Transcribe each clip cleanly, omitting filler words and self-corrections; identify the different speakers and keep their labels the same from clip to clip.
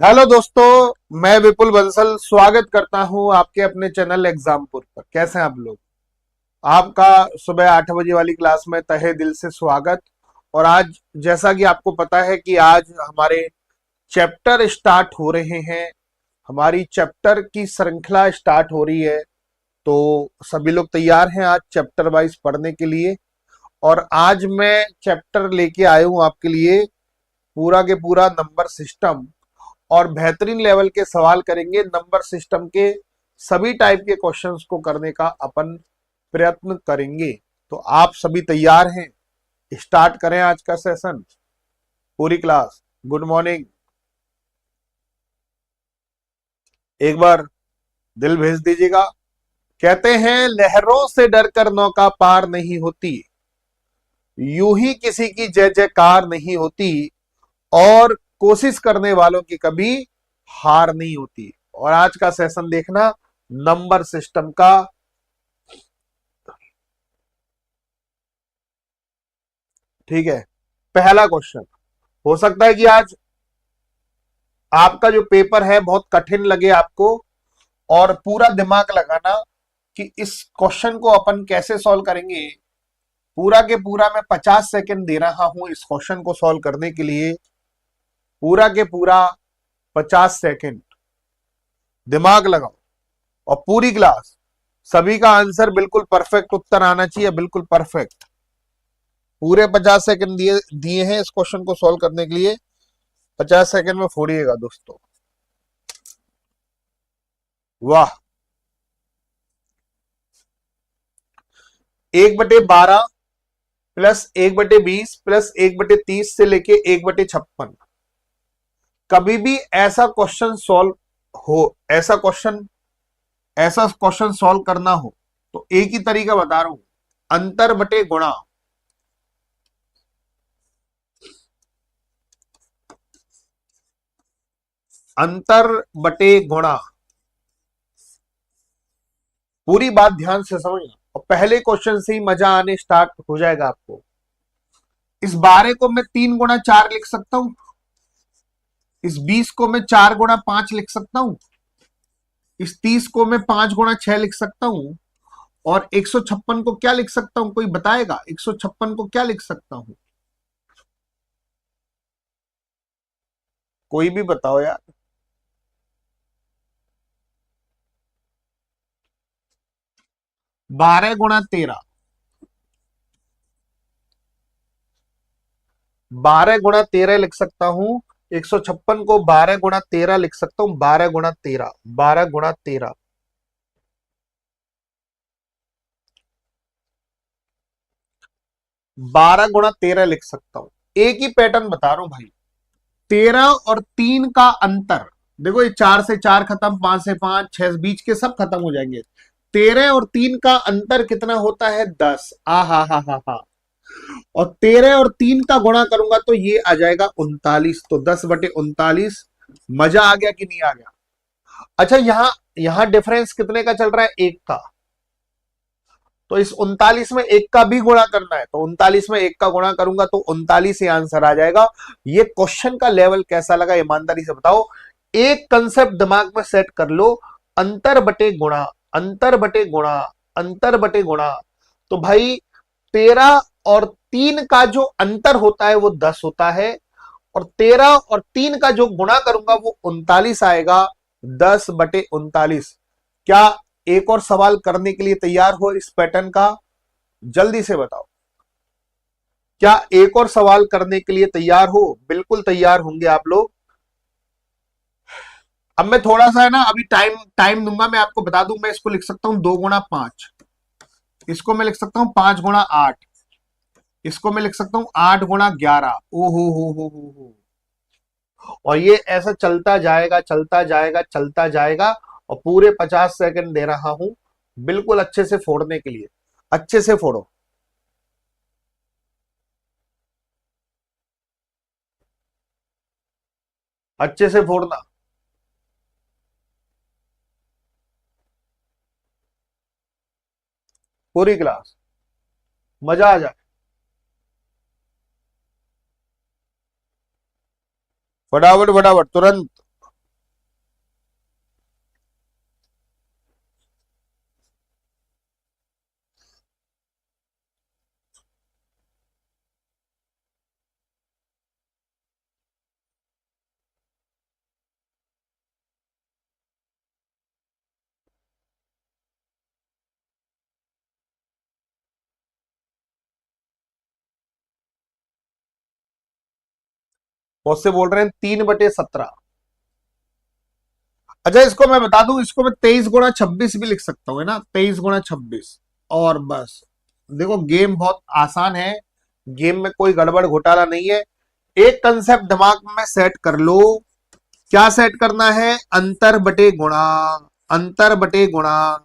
Speaker 1: Hello दोस्तों, मैं विपुल बंसल स्वागत करता हूं आपके अपने चैनल एग्जामपुर पर। कैसे हैं आप लोग? आपका सुबह 8 बजे वाली क्लास में तहे दिल से स्वागत। और आज जैसा कि आपको पता है कि आज हमारे चैप्टर स्टार्ट हो रहे हैं, हमारी चैप्टर की श्रृंखला स्टार्ट हो रही है। तो सभी लोग तैयार हैं आज चैप्टर वाइज पढ़ने के लिए। और आज मैं चैप्टर लेके आया हूं आपके लिए पूरा के पूरा नंबर सिस्टम। और बेहतरीन लेवल के सवाल करेंगे नंबर सिस्टम के। सभी टाइप के क्वेश्चंस को करने का अपन प्रयत्न करेंगे। तो आप सभी तैयार हैं? स्टार्ट करें आज का सेशन। पूरी क्लास गुड मॉर्निंग। एक बार दिल भेज दीजिएगा। कहते हैं लहरों से डरकर नौका पार नहीं होती, यूं ही किसी की जय जयकार नहीं होती, और कोशिश करने वालों की कभी हार नहीं होती। और आज का सेशन देखना नंबर सिस्टम का। ठीक है, पहला क्वेश्चन। हो सकता है कि आज आपका जो पेपर है बहुत कठिन लगे आपको, और पूरा दिमाग लगाना कि इस क्वेश्चन को अपन कैसे सॉल्व करेंगे। पूरा के पूरा मैं 50 सेकंड दे रहा हूं इस क्वेश्चन को सॉल्व करने के लिए। पूरा के पूरा 50 सेकंड दिमाग लगाओ। और पूरी क्लास सभी का आंसर बिल्कुल परफेक्ट उत्तर आना चाहिए, बिल्कुल परफेक्ट। पूरे 50 सेकंड दिए दिए हैं इस क्वेश्चन को सॉल्व करने के लिए। 50 सेकंड में फोड़िएगा दोस्तों। वाह। 1/12 प्लस 1/20 प्लस 1/30 से लेके 1/56। कभी भी ऐसा क्वेश्चन सॉल्व हो, ऐसा क्वेश्चन सॉल्व करना हो तो एक ही तरीका बता रहा हूं, अंतर बटे गुणा। अंतर बटे गुणा। पूरी बात ध्यान से समझना और पहले क्वेश्चन से ही मजा आने स्टार्ट हो जाएगा आपको। इस 12 को मैं 3 गुणा 4 लिख सकता हूं। इस 20 को मैं 4 गुणा 5 लिख सकता हूं। इस 30 को मैं 5 गुणा 6 लिख सकता हूं। और 156 को क्या लिख सकता हूं? कोई बताएगा 156 को क्या लिख सकता हूं? कोई भी बताओ यार। 12 गुणा 13। 12 गुणा 13 लिख सकता हूं। 156 को 12 गुणा 13 लिख सकता हूं। 12 गुणा 13, 12 गुणा 13। 12 गुणा 13 लिख सकता हूं। एक ही पैटर्न बता रहा हूं भाई। 13 और 3 का अंतर। देखो ये 4 से 4 खत्म, 5 से 5, 6 बीच के सब खत्म हो जाएंगे। 13 और 3 का अंतर कितना होता है? 10। आ हा। और 13 और 3 का गुणा करूंगा तो ये आ जाएगा 39। तो 10/39। मजा आ गया कि नहीं आ गया? अच्छा, यहां यहां डिफरेंस कितने का चल रहा है? 1 का। तो इस 39 में 1 का भी गुणा करना है, तो 39 में 1 का गुणा करूंगा तो 39 ही आंसर आ जाएगा। ये क्वेश्चन का लेवल कैसा लगा ईमानदारी से बताओ। एक कंसेप्ट दिमाग में सेट कर लो, अंतर बटे गुणा, अंतर बटे गुणा, अंतर बटे गुणा। तो भाई 13 और 3 का जो अंतर होता है वो 10 होता है, और 13 और 3 का जो गुणा करूंगा वो 39 आएगा। 10/39। क्या एक और सवाल करने के लिए तैयार हो इस पैटर्न का? जल्दी से बताओ। क्या एक और सवाल करने के लिए तैयार हो? बिल्कुल तैयार होंगे आप लोग। अब मैं थोड़ा सा है ना, अभी टाइम टाइम दूंगा। मैं आपको बता दूं, मैं इसको लिख सकता हूं 2 गुणा 5। इसको मैं लिख सकता हूं 5 गुणा 8। इसको मैं लिख सकता हूं 8 गुणा 11। ओ हो। और ये ऐसा चलता जाएगा, चलता जाएगा, चलता जाएगा। और पूरे 50 सेकंड दे रहा हूं बिल्कुल अच्छे से फोड़ने के लिए। अच्छे से फोड़ो। अच्छे से फोड़ना। पूरी क्लास मजा आ जाए। फटाफट फटाफट तुरंत। मुझसे बोल रहे हैं 3/17। अच्छा, इसको मैं बता दूं, इसको मैं 23 × 26 भी लिख सकता हूँ, है ना, 23 × 26। और बस देखो, गेम बहुत आसान है, गेम में कोई गड़बड़ घोटाला नहीं है। एक कंसेप्ट दिमाग में सेट कर लो। क्या सेट करना है? अंतर बटे गुणा। अंतर बटे गुणा।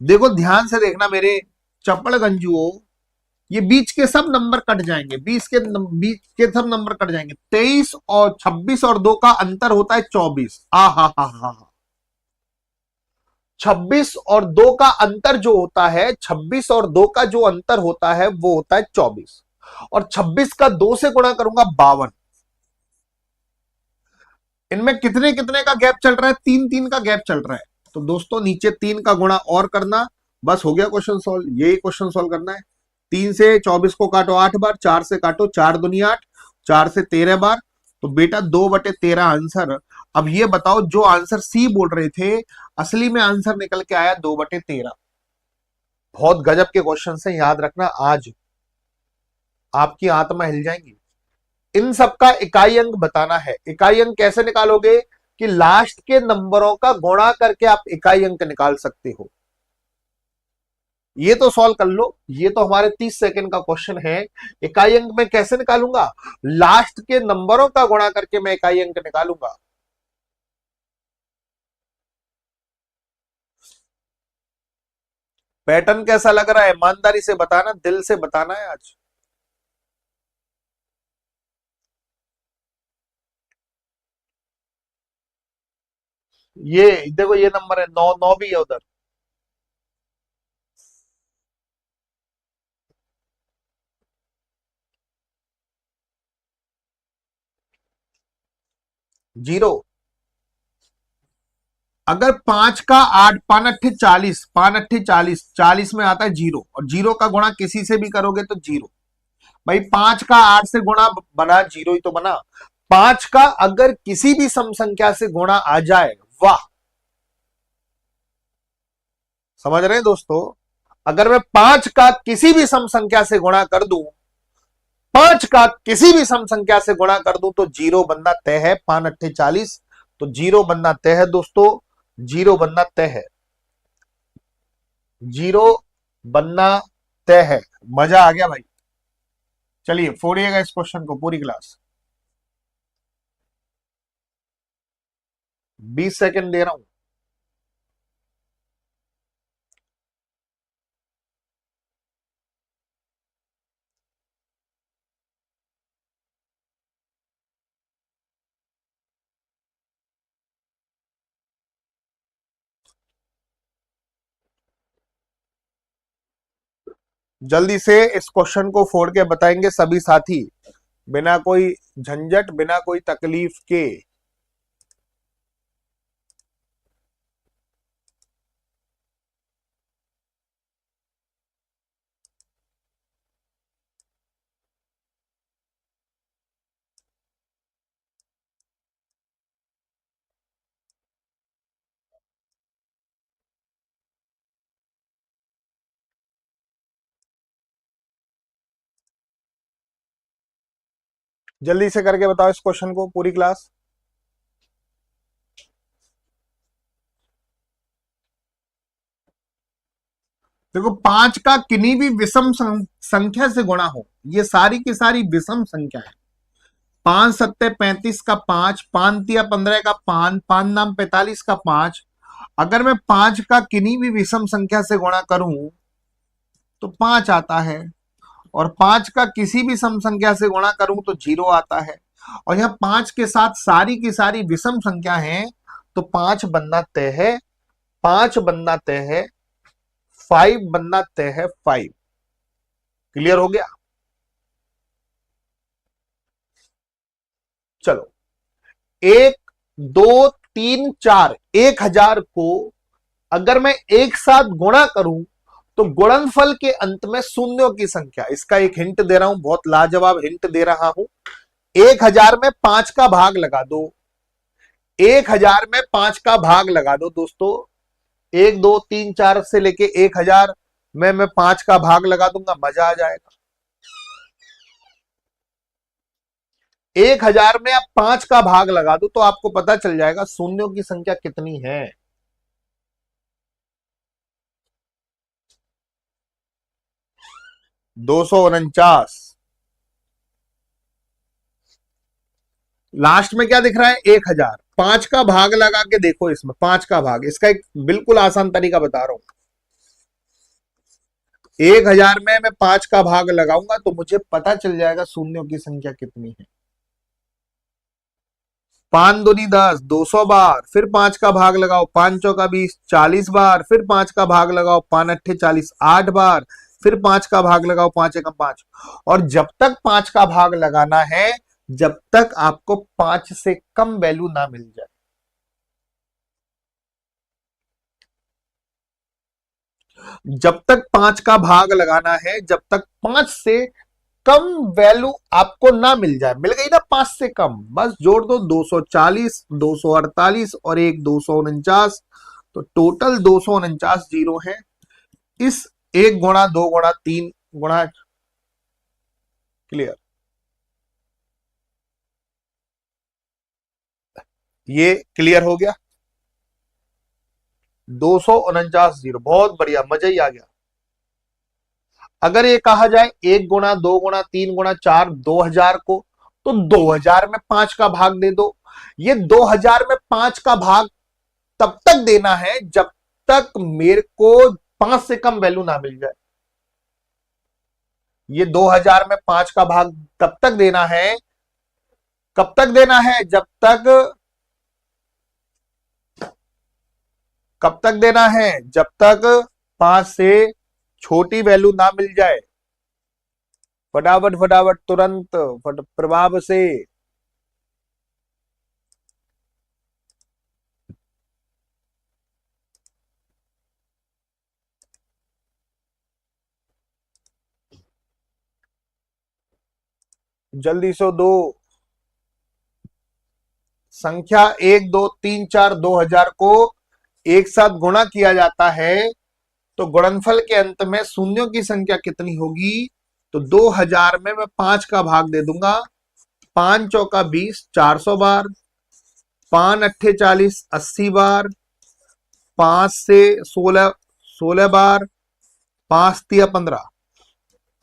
Speaker 1: देखो ध्यान से देखना मेरे चप्पड़ गंजुओं, ये बीच के सब नंबर कट जाएंगे, बीच के सब नंबर कट जाएंगे। 23 और 26 और 2 का अंतर होता है 24। आ हा हा हा। 26 और 2 का अंतर जो होता है, 26 और 2 का जो अंतर होता है वो होता है 24। और 26 का 2 से गुणा करूंगा 52। इनमें कितने कितने का गैप चल रहा है? 3 3 का गैप चल रहा है। तो दोस्तों नीचे 3 का गुणा और करना, बस हो गया क्वेश्चन सॉल्व। यही क्वेश्चन सॉल्व करना है। 3 से 24 को काटो 8 बार, 4 से काटो 4 दूनी 8, 4 से 13 बार, तो बेटा 2/13 आंसर। अब ये बताओ, जो आंसर सी बोल रहे थे, असली में आंसर निकल के आया 2/13। बहुत गजब के क्वेश्चन से, याद रखना, आज आपकी आत्मा हिल जाएंगी। इन सबका इकाई अंक बताना है। इकाई अंक कैसे निकालोगे? कि लास्ट के नंबरों का गुणा करके आप इकाई अंक निकाल सकते हो। ये तो सॉल्व कर लो, ये तो हमारे 30 सेकंड का क्वेश्चन है। इकाई अंक में कैसे निकालूंगा? लास्ट के नंबरों का गुणा करके मैं इकाई अंक निकालूंगा। पैटर्न कैसा लग रहा है? ईमानदारी से बताना, दिल से बताना है आज। ये देखो, ये नंबर है 9, 9 भी है उधर। जीरो। अगर 5 का 8, 5 × 8 = 40, 5 × 8 = 40, 40 में आता है जीरो, और जीरो का गुणा किसी से भी करोगे तो जीरो। भाई 5 का 8 से गुणा बना, जीरो ही तो बना। 5 का अगर किसी भी सम संख्या से गुणा आ जाए, वाह। समझ रहे हैं दोस्तों? अगर मैं 5 का किसी भी सम संख्या से गुणा कर दूं, 5 का किसी भी सम संख्या से गुणा कर दूं, तो जीरो बनना तय है। 5 × 8 = 40, तो जीरो बनना तय है दोस्तों। जीरो बनना तय है। जीरो बनना तय है। मजा आ गया भाई। चलिए फोड़िएगा इस क्वेश्चन को, पूरी क्लास। 20 सेकंड दे रहा हूं। जल्दी से इस क्वेश्चन को फोड़ के बताएंगे सभी साथी, बिना कोई झंझट, बिना कोई तकलीफ के। जल्दी से करके बताओ इस क्वेश्चन को, पूरी क्लास। देखो 5 का किन्हीं भी विषम संख्या से गुणा हो, ये सारी की सारी विषम संख्या है। 5 7 35 का 5, 5 तिया 15 का 5, 5 नाम 45 का 5। अगर मैं 5 का किन्हीं भी विषम संख्या से गुणा करूं तो 5 आता है, और 5 का किसी भी सम संख्या से गुणा करूं तो जीरो आता है। और यहां 5 के साथ सारी की सारी विषम संख्या है, तो 5 बनना तय है। 5 बनना तय है। 5 बनना तय है। 5 क्लियर हो गया? चलो, 1 2 3 4, 1000 को अगर मैं एक साथ गुणा करूं तो गुणनफल के अंत में शून्यों की संख्या। इसका एक हिंट दे रहा हूं, बहुत लाजवाब हिंट दे रहा हूं। 1000 में 5 का भाग लगा दो। 1000 में 5 का भाग लगा दो दोस्तों। 1 2 3 4 से लेके 1000 में मैं 5 का भाग लगा दूंगा, मजा आ जाएगा। 1000 में आप 5 का भाग लगा दो तो आपको पता चल जाएगा शून्यों की संख्या कितनी है। 249। लास्ट में क्या दिख रहा है? 1000। 5 का भाग लगा के देखो, इसमें 5 का भाग, इसका एक बिल्कुल आसान तरीका बता रहा हूं। 1000 में मैं 5 का भाग लगाऊंगा तो मुझे पता चल जाएगा शून्यों की संख्या कितनी है। 5 दूनी 10, 200 बार, फिर 5 का भाग लगाओ, 5 चौका 20, 40 बार, फिर 5 का भाग लगाओ, 5 अट्ठे 40, 8 बार, फिर 5 का भाग लगाओ, 5 एकम 5। और जब तक 5 का भाग लगाना है, जब तक आपको 5 से कम वैल्यू ना मिल जाए। जब तक 5 का भाग लगाना है, जब तक 5 से कम वैल्यू आपको ना मिल जाए। मिल गई ना 5 से कम, बस जोड़ दो 240, 248 और एक 249, तो टोटल 249 जीरो है। इस 1 गुणा 2 गुणा 3 गुणा, क्लियर? ये क्लियर हो गया। 249 जीरो, बहुत बढ़िया, मजा ही आ गया। अगर ये कहा जाए 1 गुणा 2 गुणा 3 गुणा 4, 2000 को, तो 2000 में 5 का भाग दे दो। ये 2000 में 5 का भाग तब तक देना है जब तक मेरे को 5 से कम वैल्यू ना मिल जाए। ये 2000 में 5 का भाग तब तक देना है, कब तक देना है? जब तक, कब तक देना है? जब तक 5 से छोटी वैल्यू ना मिल जाए। फटाफट फटाफट, तुरंत प्रभाव से। जल्दी से दो। संख्या 1 2 3 4 2000 को एक साथ गुणा किया जाता है तो गुणनफल के अंत में शून्यों की संख्या कितनी होगी? तो 2000 में मैं 5 का भाग दे दूंगा। 5 चौका 20, 400 बार, 5 अट्ठे 40, 80 बार, 5 से 16, 16 बार, 5 तिया 15।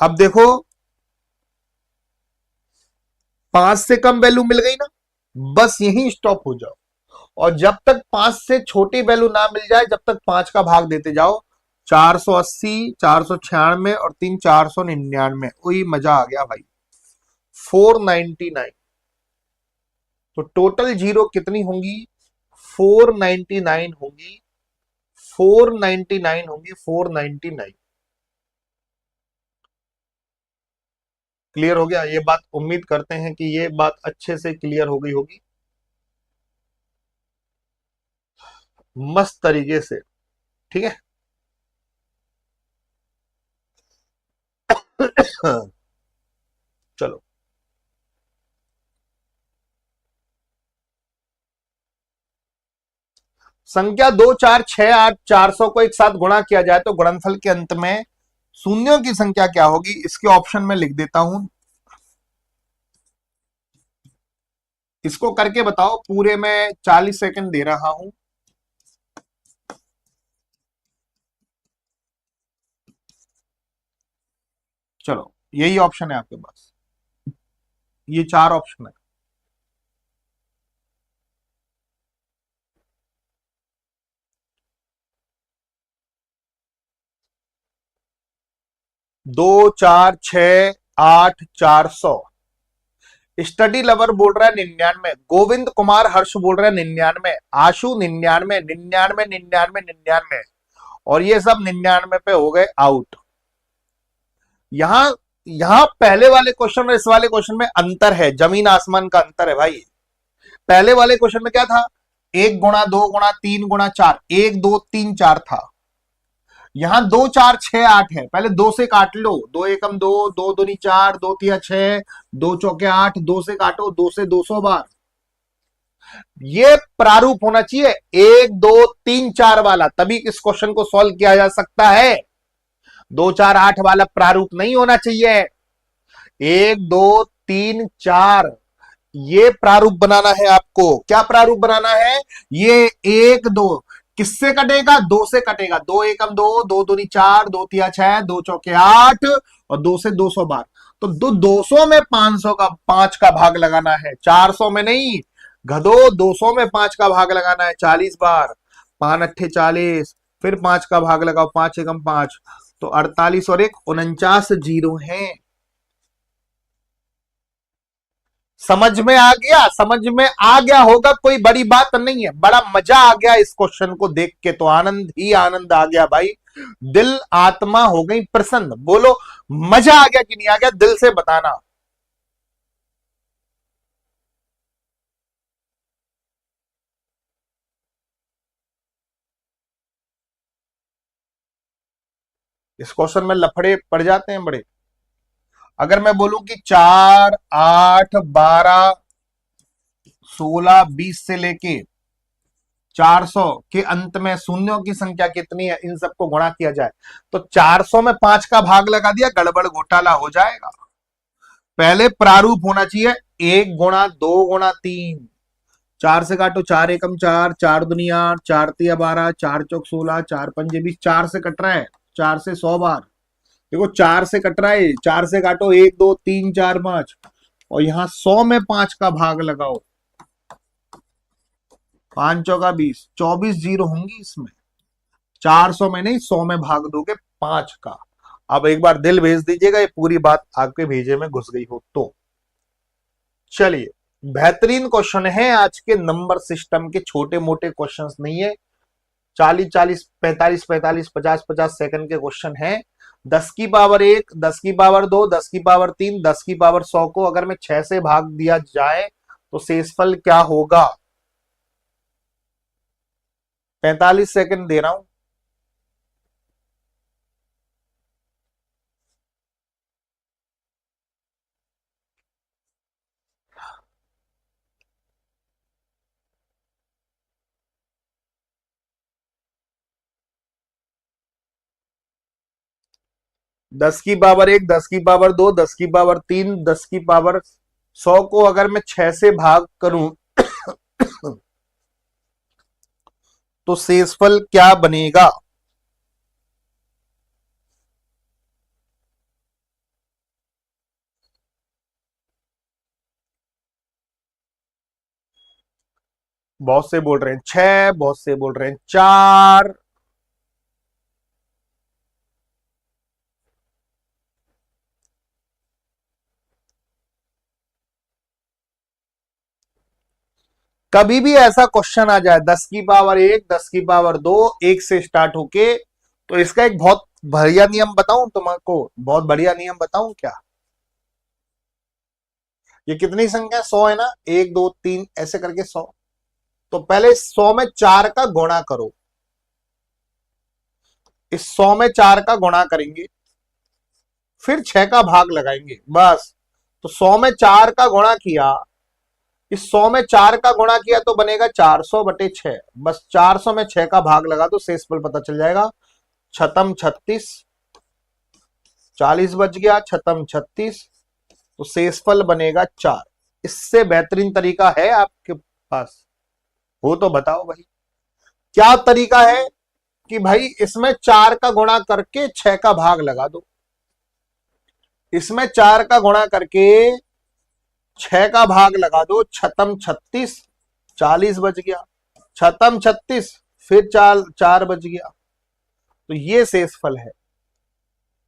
Speaker 1: अब देखो 5 से कम वैल्यू मिल गई ना, बस यहीं स्टॉप हो जाओ। और जब तक 5 से छोटी वैल्यू ना मिल जाए, जब तक 5 का भाग देते जाओ। 480, 496 और 3 499। वही मजा आ गया भाई, 499। तो टोटल जीरो कितनी होंगी? 499 होंगी। 499 होंगी, 499। क्लियर हो गया ये बात? उम्मीद करते हैं कि ये बात अच्छे से क्लियर हो गई होगी, मस्त तरीके से। ठीक है। चलो, संख्या 2 4 6 8 400 को एक साथ गुणा किया जाए तो गुणनफल के अंत में शून्यों की संख्या क्या होगी? इसके ऑप्शन में लिख देता हूं, इसको करके बताओ। पूरे में 40 सेकंड दे रहा हूं। चलो, यही ऑप्शन है आपके पास, ये 4 ऑप्शन है। दो 4 6 8 400। स्टडी लवर बोल रहा है 99, गोविंद कुमार हर्ष बोल रहा है 99, आशु 99, 99 99 99, और ये सब 99 पे हो गए आउट। यहां यहां पहले वाले क्वेश्चन और इस वाले क्वेश्चन में अंतर है, जमीन आसमान का अंतर है भाई। पहले वाले क्वेश्चन में क्या था? 1 गुणा 2 गुणा 3 गुणा 4, 1 2 3 4 था। यहां 2 4 6 8 है, पहले 2 से काट लो, 2 एकम 2, 2 दूनी 4, 2 तिया 6, 2 चौके 8, 2 से काटो, 2 से 200 बार। ये प्रारूप होना चाहिए 1 2 3 4 वाला, तभी इस क्वेश्चन को सॉल्व किया जा सकता है। 2 4 8 वाला प्रारूप नहीं होना चाहिए। 1 2 3 4, ये प्रारूप बनाना है आपको। क्या प्रारूप बनाना है? ये एक दो किससे कटेगा? दो से कटेगा। दो एकम दो, दो दूनी चार, दो तिया छह, दो चौके आठ, और दो से 200 बार। तो 200 में 500 का 5 का भाग लगाना है, 400 में नहीं गधो, 200 में 5 का भाग लगाना है 40 बार। 5 अट्ठे 40, फिर 5 का भाग लगाओ, 5 एकम 5, तो 48 और एक 49 जीरो है। समझ में आ गया? समझ में आ गया होगा, कोई बड़ी बात नहीं है। बड़ा मजा आ गया इस क्वेश्चन को देख के, तो आनंद ही आनंद आ गया भाई। दिल आत्मा हो गई प्रसन्न। बोलो मजा आ गया कि नहीं आ गया? दिल से बताना। इस क्वेश्चन में लफड़े पड़ जाते हैं बड़े। अगर मैं बोलूं कि 4 8 12 16 20 से लेके 400 के अंत में शून्यों की संख्या कितनी है, इन सबको गुणा किया जाए तो 400 में 5 का भाग लगा दिया, गड़बड़ घोटाला हो जाएगा। पहले प्रारूप होना चाहिए 1 गुणा 2 गुणा 3। 4 से काटो, 4 एकम 4, 4 दुनी 8, 4 तिया 12, 4 चौक 16, 4 पंजे 20। 4 से कट रहा है, 4 से 100 बार। देखो 4 से कट रहा है, 4 से काटो, 1 2 3 4 5, और यहां 100 में 5 का भाग लगाओ, 5 चौका 20, 24 जीरो होंगी इसमें। 400 में नहीं, 100 में भाग दोगे 5 का। अब एक बार दिल भेज दीजिएगा, ये पूरी बात आपके भेजे में घुस गई हो तो। चलिए, बेहतरीन क्वेश्चन है आज के। नंबर सिस्टम के छोटे मोटे क्वेश्चंस नहीं है, 40-40 45-45 50-50 सेकंड के क्वेश्चन है। 10 की पावर 1, 10 की पावर 2, 10 की पावर 3, 10 की पावर 100 को अगर मैं 6 से भाग दिया जाए तो शेषफल क्या होगा? 45 सेकंड दे रहा हूं। 10 की पावर 1, 10 की पावर 2, 10 की पावर 3, 10 की पावर 100 को अगर मैं 6 से भाग करूं तो शेषफल क्या बनेगा? बहुत से बोल रहे हैं 6, बहुत से बोल रहे हैं 4। कभी भी ऐसा क्वेश्चन आ जाए 10 की पावर 1, 10 की पावर 2, 1 से स्टार्ट होके, तो इसका एक बहुत बढ़िया नियम बताऊं तुमको, बहुत बढ़िया नियम बताऊं क्या? ये कितनी संख्या? 100 है ना, 1 2 3 ऐसे करके 100। तो पहले 100 में 4 का गुणा करो। इस 100 में 4 का गुणा करेंगे, फिर 6 का भाग लगाएंगे, बस। तो 100 में 4 का गुणा किया, इस 100 में 4 का गुणा किया तो बनेगा 400/6। बस 400 में 6 का भाग लगा दो, शेषफल पता चल जाएगा। छतम 36, 40 बच गया, छतम 36, तो शेषफल बनेगा 4। इससे बेहतरीन तरीका है आपके पास हो तो बताओ भाई। क्या तरीका है? कि भाई इसमें 4 का गुणा करके 6 का भाग लगा दो, इसमें 4 का गुणा करके 6 का भाग लगा दो, छतम 36, 40 बच गया, छतम 36, फिर 4 4 बच गया। तो ये शेषफल है।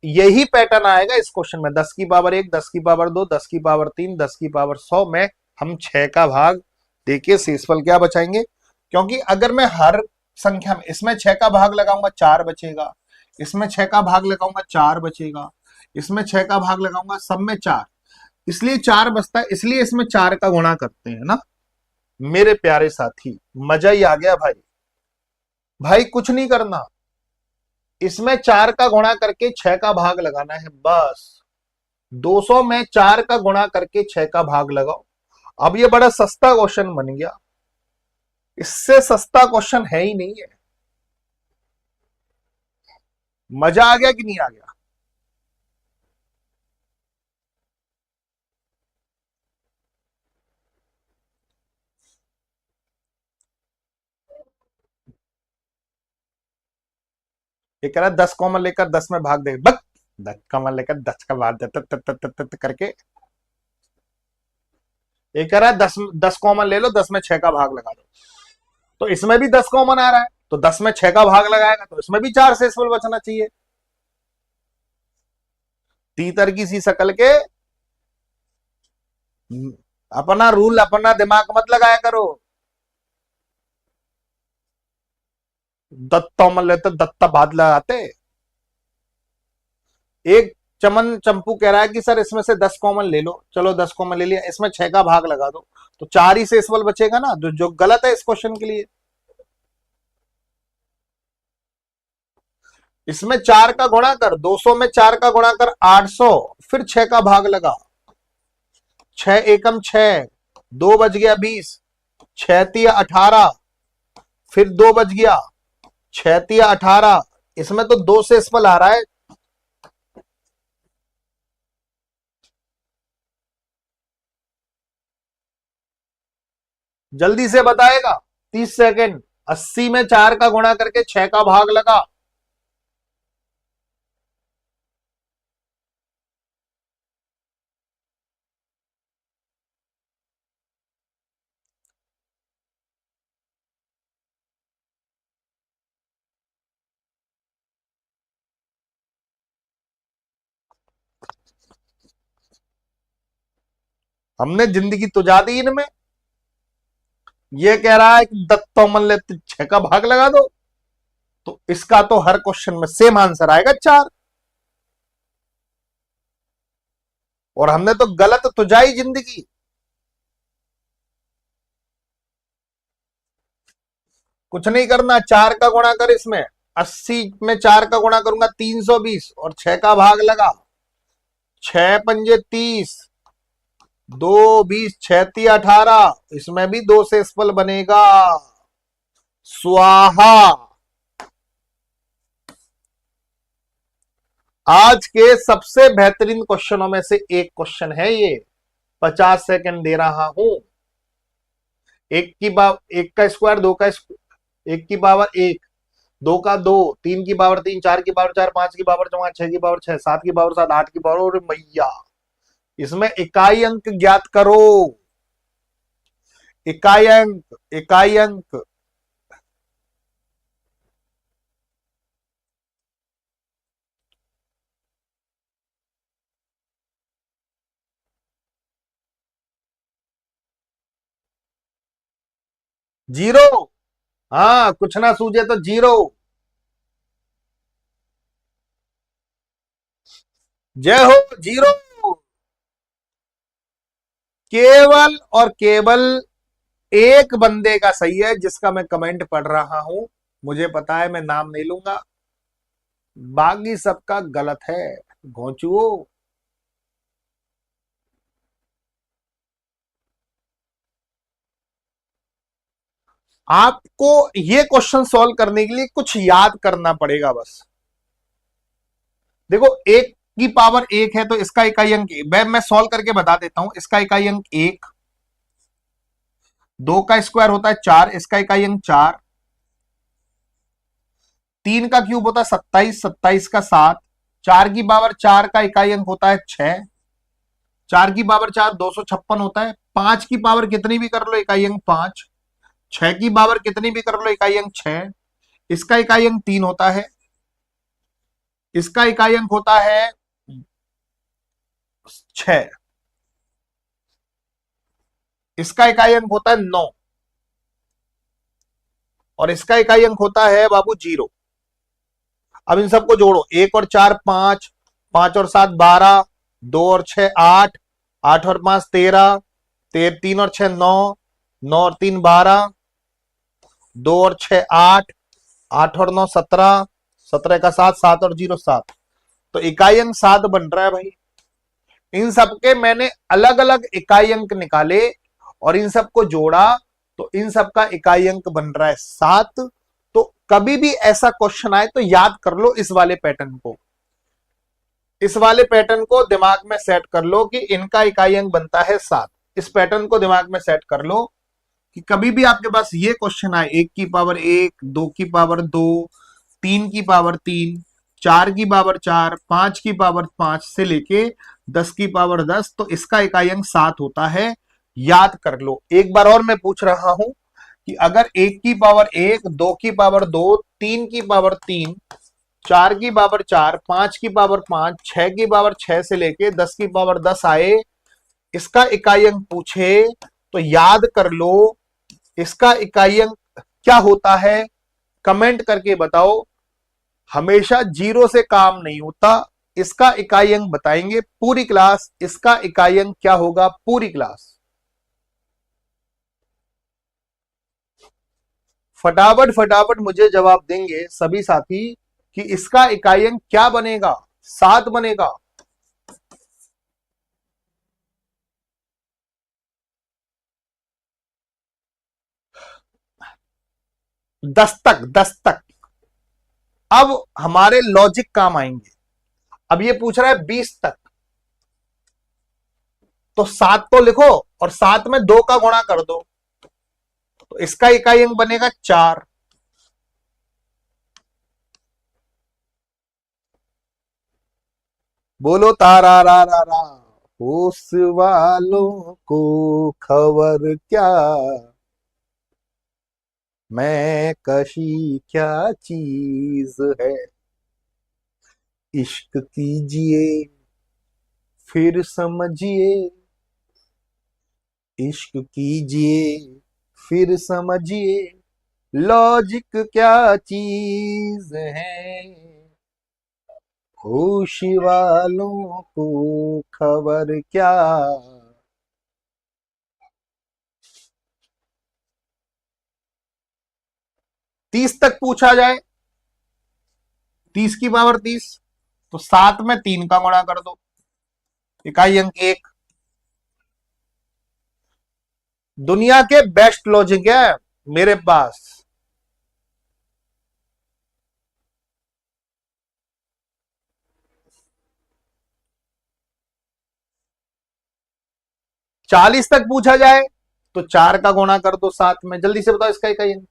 Speaker 1: यही पैटर्न आएगा इस क्वेश्चन में। 10 की पावर 1, 10 की पावर 2, 10 की पावर 3, 10 की पावर 100 में हम 6 का भाग देके शेषफल क्या बचाएंगे? क्योंकि अगर मैं हर संख्या में इसमें 6 का भाग लगाऊंगा 4 बचेगा, इसमें 6 का भाग लगाऊंगा 4 बचेगा, इसमें 6 का भाग लगाऊंगा, सब में 4, इसलिए 4 बचता है, इसलिए इसमें 4 का गुणा करते हैं ना मेरे प्यारे साथी। मजा ही आ गया भाई। भाई कुछ नहीं करना, इसमें 4 का गुणा करके 6 का भाग लगाना है, बस। 200 में 4 का गुणा करके 6 का भाग लगाओ। अब ये बड़ा सस्ता क्वेश्चन बन गया, इससे सस्ता क्वेश्चन है ही नहीं है। मजा आ गया कि नहीं आ गया? ये कह रहा 10 कॉमन लेकर 10 में भाग दे, बक 10 कॉमन लेकर 10 का भाग दे करके। ये कह रहा है 10 कॉमन ले लो, 10 में 6 का भाग लगा दो। तो इसमें भी 10 कॉमन आ रहा है, तो 10 में 6 का भाग लगाएगा तो इसमें भी 4 शेषफल बचना चाहिए। तीतर की सी शकल के अपना रूल अपना दिमाग मत लगाया करो। दत्ता मन लेते दत्ता भाद लगाते। एक चमन चंपू कह रहा है कि सर इसमें से 10 कॉमन ले लो, चलो 10 कॉमन ले लिया, इसमें 6 का भाग लगा दो, तो 4 ही शेषफल बचेगा ना, जो गलत है इस क्वेश्चन के लिए। इसमें 4 का गुणा कर, 200 में 4 का गुणा कर 800, फिर 6 का भाग लगा, 6 एकम 6, 2 बच गया 20, 6 तिया 18, फिर 2 बच गया, 6 तिया 18, इसमें तो 2 शेषफल आ रहा है। जल्दी से बताएगा, 30 सेकेंड। 80 में 4 का गुणा करके 6 का भाग लगा, हमने जिंदगी तुझा दी इनमें। ये कह रहा है कि दत्तो मन ले 6 का भाग लगा दो, तो इसका तो हर क्वेश्चन में सेम आंसर आएगा 4। और हमने तो गलत तुझाई जिंदगी। कुछ नहीं करना, 4 का गुणा कर इसमें, 80 में 4 का गुणा करूंगा 320, और 6 का भाग लगा, 6 पंजे 30, 2 20, 6 तिया 18, इसमें भी 2 शेषफल बनेगा। स्वाहा। आज के सबसे बेहतरीन क्वेश्चनों में से एक क्वेश्चन है ये। 50 सेकंड दे रहा हूं। एक का स्क्वायर, दो का एक की पावर एक, दो का दो, तीन की पावर तीन, चार की पावर चार, पांच की पावर पांच, छह की पावर छह, सात की पावर सात, आठ की पावर, और मैया इसमें इकाई अंक ज्ञात करो। इकाई अंक, इकाई अंक। जीरो। हाँ, कुछ ना सूझे तो जीरो। जय हो जीरो। केवल और केवल एक बंदे का सही है जिसका मैं कमेंट पढ़ रहा हूं, मुझे पता है, मैं नाम नहीं लूंगा, बाकी सबका गलत है। घोंचुओ। आपको ये क्वेश्चन सॉल्व करने के लिए कुछ याद करना पड़ेगा बस। देखो, एक की पावर एक है तो इसका इकाई अंक, मैं सॉल्व करके बता देता हूं। इसका इकाई अंक एक, दो का स्क्वायर होता है 4, इसका इकाई अंक 4, तीन का क्यूब होता है 27, 27 का 7, 4 की पावर 4 का इकाई अंक होता है 6, 4 की पावर 4 256 होता है, 5 की पावर कितनी भी कर लो इकाई अंक 5, 6 की पावर कितनी भी कर लो इकाई अंक 6, इसका इकाई अंक 3 होता है, इसका इकाई अंक होता है 6, इसका इकाई अंक होता है 9, और इसका इकाई अंक होता है बाबू 0। अब इन सबको जोड़ो, 1 और 4 5, 5 और 7 12, 2 और 6 8, 8 और 5 13, 3 और 6 9, 9 और 3 12, 2 और 6 8, 8 और 9 17, 17 का 7, 7 और 0 7, तो इकाई अंक 7 बन रहा है भाई। इन सबके मैंने अलग अलग इकाई अंक निकाले और इन सबको जोड़ा, तो इन सबका इकाई अंक बन रहा है 7। तो कभी भी ऐसा क्वेश्चन आए तो याद कर लो इस वाले पैटर्न को, इस वाले पैटर्न को दिमाग में सेट कर लो कि इनका इकाई अंक बनता है 7। इस पैटर्न को दिमाग में सेट कर लो कि कभी भी आपके पास ये क्वेश्चन आए, 1 की पावर 1, 2 की पावर 2, 3 की पावर 3, 4 की पावर 4, 5 की पावर 5 से लेके 10 की पावर 10, तो इसका इकाई अंक 7 होता है। याद कर लो। एक बार और मैं पूछ रहा हूं कि अगर 1 की पावर 1, 2 की पावर 2, 3 की पावर 3, 4 की पावर 4, 5 की पावर 5, 6 की पावर 6 से लेके 10 की पावर 10 आए, इसका इकाई अंक पूछे तो याद कर लो इसका इकाई अंक क्या होता है। कमेंट करके बताओ। हमेशा जीरो से काम नहीं होता। इसका इकाई अंक बताएंगे पूरी क्लास। इसका इकाई अंक क्या होगा पूरी क्लास। फटाफट फटाफट मुझे जवाब देंगे सभी साथी कि इसका इकाई अंक क्या बनेगा। 7 बनेगा। दस तक। अब हमारे लॉजिक काम आएंगे। अब ये पूछ रहा है 20 तक, तो 7 तो लिखो और 7 में 2 का गुणा कर दो, तो इसका इकाई अंक बनेगा 4। बोलो तारा रा रा रा। होश वालों को खबर क्या, मैं कशी क्या चीज है। इश्क कीजिए फिर समझिए, इश्क कीजिए फिर समझिए, लॉजिक क्या चीज है। होश वालों को खबर क्या। 30 तक पूछा जाए, 30 की पावर 30, तो 7 में 3 का गुणा कर दो, इकाई अंक 1। दुनिया के बेस्ट लॉजिक है मेरे पास। 40 तक पूछा जाए तो 4 का गुणा कर दो 7 में। जल्दी से बताओ इसका इकाई अंक।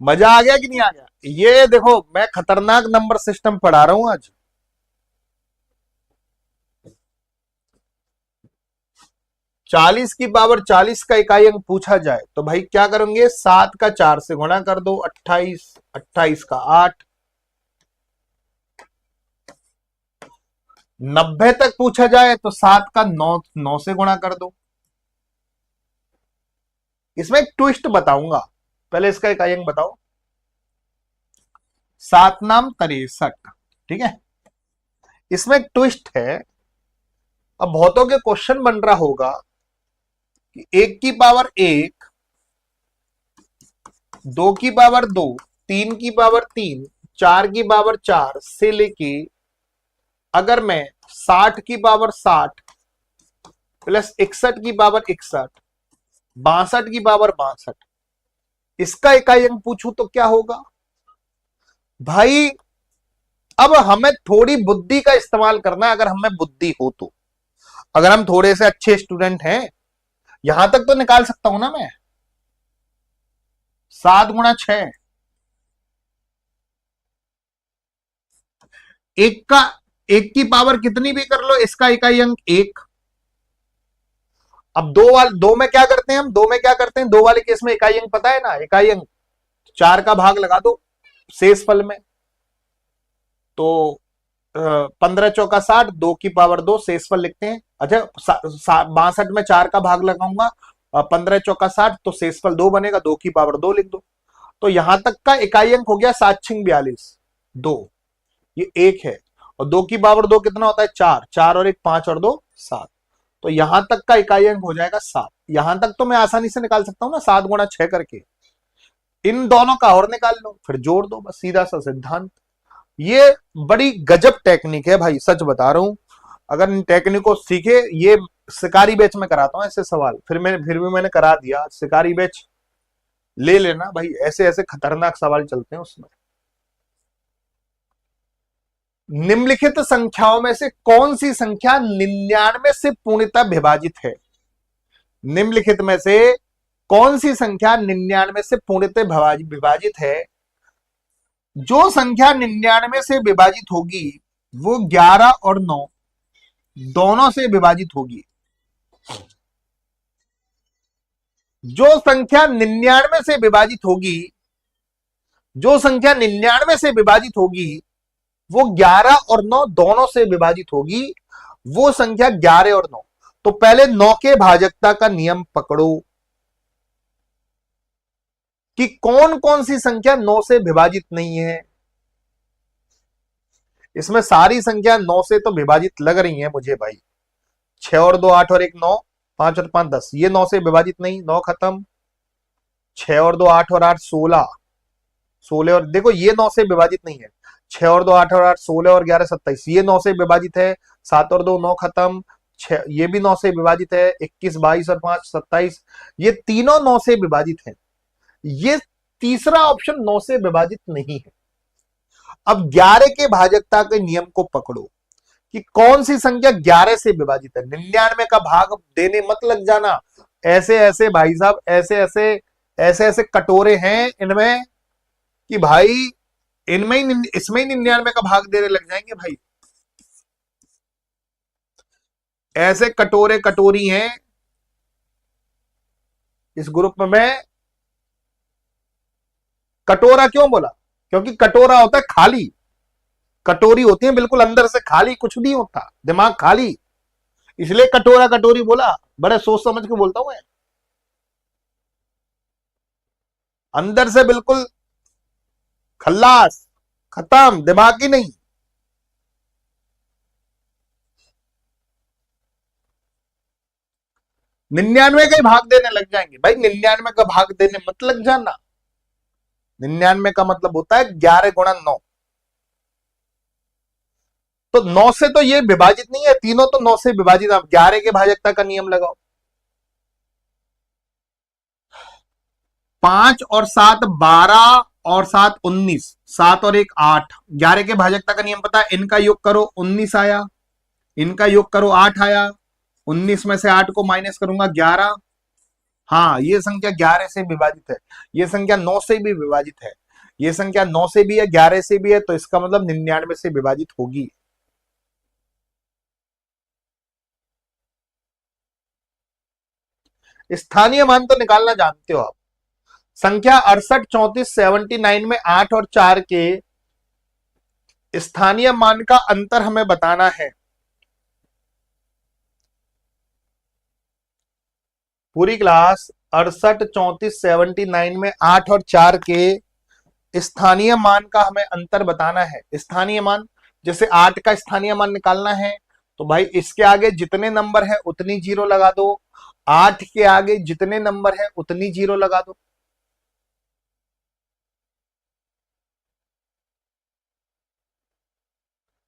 Speaker 1: मजा आ गया कि नहीं आ गया। ये देखो मैं खतरनाक नंबर सिस्टम पढ़ा रहा हूं आज। 40 की पावर 40 का इकाई अंक पूछा जाए तो भाई क्या करेंगे, 7 का 4 से गुणा कर दो, 28, 28 का 8। 90 तक पूछा जाए तो 7 का 9, 9 से गुणा कर दो। इसमें एक ट्विस्ट बताऊंगा, पहले इसका इकाई अंक बताओ। 7 नाम 63, ठीक है। इसमें एक ट्विस्ट है। अब बहुतों के क्वेश्चन बन रहा होगा कि 1 की पावर 1, 2 की पावर 2, 3 की पावर 3, 4 की पावर 4 से लेके अगर मैं 60 की पावर 60 प्लस 61 की पावर 61, 62 की पावर 62, इसका इकाई अंक पूछूं तो क्या होगा भाई। अब हमें थोड़ी बुद्धि का इस्तेमाल करना है, अगर हमें बुद्धि हो तो। अगर हम थोड़े से अच्छे स्टूडेंट हैं, यहां तक तो निकाल सकता हूं ना मैं। 7 गुणा 6, एक का, एक की पावर कितनी भी कर लो, इसका इकाई अंक 1। अब दो में क्या करते हैं हम, दो में क्या करते हैं, दो वाले केस में इकाई अंक पता है ना, इकाई अंक 4 का भाग लगा दो शेष फल में, तो 15 × 4 = 60, 2 की पावर 2 शेष फल लिखते हैं। अच्छा 62 में 4 का भाग लगाऊंगा, 15 × 4 = 60, तो शेष फल 2 बनेगा, 2 की पावर 2 लिख दो। तो यहां तक का इकाई अंक हो गया 7×42, 2, ये 1 है। और 2 की पावर 2 कितना होता है, 4, 4 और 1 5 और 2 7, तो यहां तक का इकाई अंक हो जाएगा 7। यहां तक तो मैं आसानी से निकाल सकता हूं ना 7 × 6 करके। इन दोनों का और निकाल लो, फिर जोड़ दो, बस सीधा सा सिद्धांत। ये बड़ी गजब टेक्निक है भाई, सच बता रहा हूं। अगर इन टेक्निक को सीखे, ये शिकारी बैच में कराता हूं ऐसे सवाल, फिर भी मैंने करा दिया शिकारी बैच। ले लेना भाई, ऐसे ऐसे खतरनाक सवाल चलते हैं उसमें। निम्नलिखित संख्याओं में से कौन सी संख्या 99 से पूर्णतः विभाजित है? निम्नलिखित में से कौन सी संख्या 99 से पूर्णतः विभाजित है? जो संख्या 99 से विभाजित होगी वो 11 और 9 दोनों से विभाजित होगी। जो संख्या 99 से विभाजित होगी, जो संख्या 99 से विभाजित होगी वो 11 और 9 दोनों से विभाजित होगी। वो संख्या 11 और 9। तो पहले 9 के भाजकता का नियम पकड़ो कि कौन कौन सी संख्या 9 से विभाजित नहीं है। इसमें सारी संख्या 9 से तो विभाजित लग रही है मुझे भाई। 6 और 2 8 और 1 9, 5 और 5 10, ये 9 से विभाजित नहीं, 9 खत्म। 6 और 2 8 और 8 16, 16 और देखो ये 9 से विभाजित नहीं है। 6 और 2 8 और 8 16 और 11 27, ये 9 से विभाजित है। 7 और 2 9 खत्म। 6 ये भी 9 से विभाजित है। 21 22 और 5 27, ये तीनों 9 से विभाजित है। ये तीसरा ऑप्शन 9 से विभाजित नहीं है। अब 11 के भाजकता के नियम को पकड़ो कि कौन सी संख्या 11 से विभाजित है। 99 का भाग देने मत लग जाना। ऐसे ऐसे भाई साहब, ऐसे ऐसे ऐसे ऐसे कटोरे हैं इनमें कि भाई इनमें ही इसमें ही 99 का भाग देने लग जाएंगे भाई। ऐसे कटोरे कटोरी हैं इस ग्रुप में। कटोरा क्यों बोला? क्योंकि कटोरा होता है खाली, कटोरी होती है बिल्कुल अंदर से खाली, कुछ नहीं होता, दिमाग खाली, इसलिए कटोरा कटोरी बोला। बड़े सोच समझ के बोलता हूं मैं, अंदर से बिल्कुल खल्लास, खत्म, दिमाग ही नहीं। निन्यानवे का ही भाग देने लग जाएंगे भाई। 99 का भाग देने मत लग जाना। 99 का मतलब होता है 11 गुणा 9। तो 9 से तो ये विभाजित नहीं है, तीनों तो 9 से विभाजित। आप 11 के भाजकता का नियम लगाओ। 5 और 7 12 और 7 19, 7 और 1 8। 11 के भाजकता का नियम पता है, इनका योग करो 19 आया, इनका योग करो 8 आया, 19 में से 8 को माइनस करूंगा 11। हाँ, ये संख्या 11 से विभाजित है। ये संख्या 9 से भी विभाजित है। ये संख्या 9 से भी है, 11 से भी है, तो इसका मतलब 99 से विभाजित होगी। स्थानीय मान तो निकालना जानते हो आप। संख्या 68 34 79 में 8 और 4 के स्थानीय मान का अंतर हमें बताना है। पूरी क्लास 68 34 79 में 8 और 4 के स्थानीय मान का हमें अंतर बताना है। स्थानीय मान जैसे 8 का स्थानीय मान निकालना है तो भाई इसके आगे जितने नंबर है उतनी जीरो लगा दो, 8 के आगे जितने नंबर है उतनी जीरो लगा दो।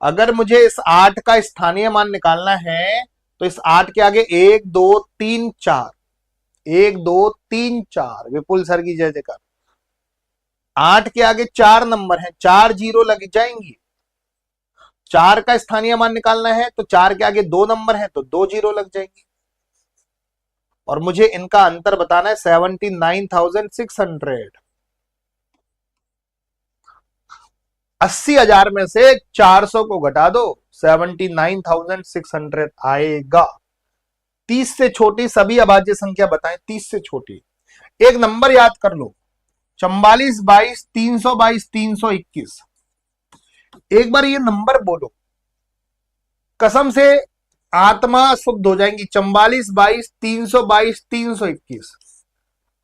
Speaker 1: अगर मुझे इस 8 का स्थानीय मान निकालना है तो इस 8 के आगे 1 2 3 4, 1 2 3 4, विपुल सर की जय जयकार। 8 के आगे 4 नंबर हैं, 4 जीरो लग जाएंगी। 4 का स्थानीय मान निकालना है तो 4 के आगे 2 नंबर हैं तो 2 जीरो लग जाएंगी। और मुझे इनका अंतर बताना है 79,600। 80,000 में से 400 को घटा दो, 79,600 आएगा। 30 से छोटी सभी अभाज्य संख्या बताएं। 30 से छोटी एक नंबर याद कर लो, 44 22 322 321। एक बार ये नंबर बोलो, कसम से आत्मा शुद्ध हो जाएंगी। 44 22 322 321।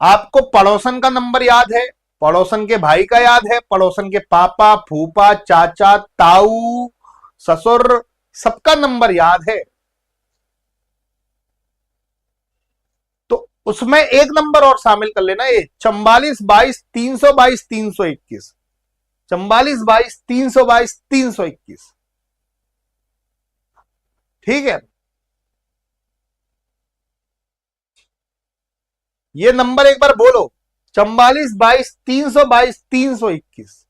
Speaker 1: आपको पड़ोसन का नंबर याद है, पड़ोसन के भाई का याद है, पड़ोसन के पापा फूफा चाचा ताऊ ससुर सबका नंबर याद है। तो उसमें एक नंबर और शामिल कर लेना, ये 44 22 322 321। 44 22 322 321, ठीक है। ये नंबर एक बार बोलो, 44, 22, 321,